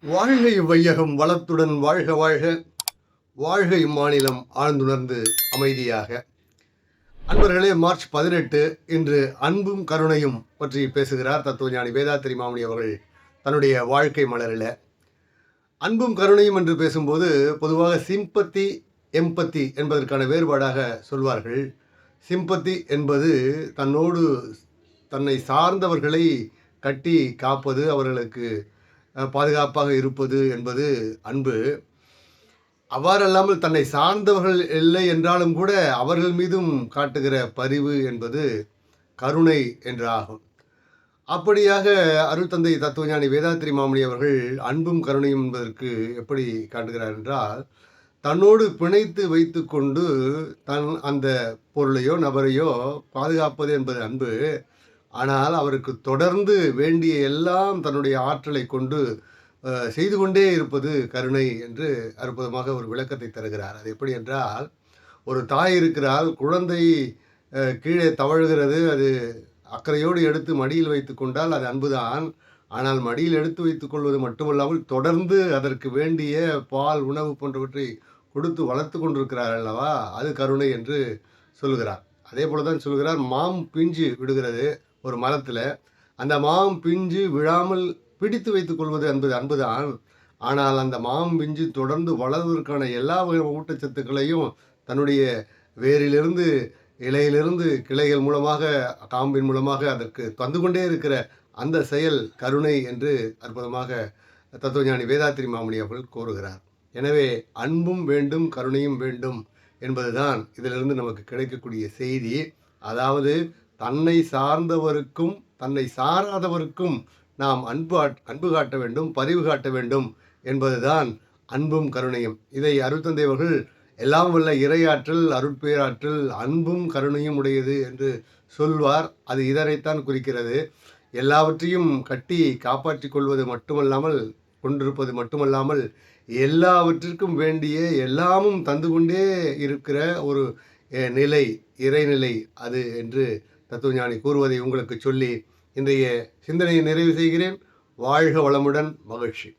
வாழ்க இவ்வையகம் வளத்துடன் வாழ்க வாழ்க. வாழ்க இம்மாநிலம் ஆழ்ந்துணர்ந்து அமைதியாக. அன்பர்களே, மார்ச் 18 இன்று அன்பும் கருணையும் பற்றி பேசுகிறார் தத்துவஞானி வேதாத்திரி மாமணி அவர்கள் தன்னுடைய வாழ்க்கை மலரில். அன்பும் கருணையும் என்று பேசும்போது பொதுவாக சிம்பத்தி எம்பத்தி என்பதற்கான வேறுபாடாக சொல்வார்கள். சிம்பத்தி என்பது தன்னோடு தன்னை சார்ந்தவர்களை கட்டி காப்பது, அவர்களுக்கு பாதுகாப்பாக இருப்பது என்பது அன்பு. அவ்வாறல்லாமல் தன்னை சார்ந்தவர்கள் இல்லை என்றாலும் கூட அவர்கள் மீதும் காட்டுகிற பரிவு என்பது கருணை என்று ஆகும். அப்படியாக அருள் தந்தை தத்துவஞானி வேதாத்திரி மாமணி அவர்கள் அன்பும் கருணையும் என்பதற்கு எப்படி காட்டுகிறார் என்றால், தன்னோடு பிணைத்து வைத்து கொண்டு அந்த பொருளையோ நபரையோ பாதுகாப்பது என்பது அன்பு. ஆனால் அவருக்கு தொடர்ந்து வேண்டிய எல்லாம் தன்னுடைய ஆற்றலை கொண்டு செய்து கொண்டே இருப்பது கருணை என்று அற்புதமாக ஒரு விளக்கத்தை தருகிறார். அது எப்படி என்றால், ஒரு தாய் இருக்கிறாள், குழந்தை கீழே தவழுகிறது, அது அக்கறையோடு எடுத்து மடியில் வைத்து கொண்டால் அது அன்புதான். ஆனால் மடியில் எடுத்து வைத்துக் கொள்வது மட்டுமல்லாமல் தொடர்ந்து அதற்கு வேண்டிய பால், உணவு போன்றவற்றை கொடுத்து வளர்த்து கொண்டிருக்கிறார் அல்லவா, அது கருணை என்று சொல்கிறார். அதே போல தான் சொல்கிறார், மாம் பிஞ்சு விடுகிறது ஒரு மரத்தில், அந்த மாம் பிஞ்சு விழாமல் பிடித்து வைத்துக் கொள்வது என்பது அன்புதான். ஆனால் அந்த மாம் பிஞ்சு தொடர்ந்து வளர்வதற்கான எல்லா வகை ஊட்டச்சத்துக்களையும் தன்னுடைய வேரிலிருந்து, இலையிலிருந்து, கிளைகள் மூலமாக, காம்பின் மூலமாக அதற்கு தந்து கொண்டே இருக்கிற அந்த செயல் கருணை என்று அற்புதமாக தத்துவஞானி வேதாத்திரி மாமணி அவர்கள் கூறுகிறார். எனவே அன்பும் வேண்டும், கருணையும் வேண்டும் என்பதுதான் இதிலிருந்து நமக்கு கிடைக்கக்கூடிய செய்தி. அதாவது தன்னை சார்ந்தவருக்கும் தன்னை சாராதவருக்கும் நாம் அன்பு காட்ட வேண்டும், பரிவு காட்ட வேண்டும் என்பதுதான் அன்பும் கருணையும். இதை அருள் தந்தை அவர்கள் எல்லாம் வல்ல இறையாற்றல், அருட்பேராற்றல் அன்பும் கருணையும் உடையது என்று சொல்வார். அது இதனைத்தான் குறிக்கிறது. எல்லாவற்றையும் கட்டி காப்பாற்றி கொள்வது மட்டுமல்லாமல், கொண்டிருப்பது மட்டுமல்லாமல், எல்லாவற்றிற்கும் வேண்டிய எல்லாமும் தந்து கொண்டே இருக்கிற ஒரு நிலை, இறைநிலை அது என்று தத்துவஞானி கூறுவதை உங்களுக்கு சொல்லி இன்றைய சிந்தனையை நிறைவு செய்கிறேன். வாழ்க வளமுடன், மகிழ்ச்சி.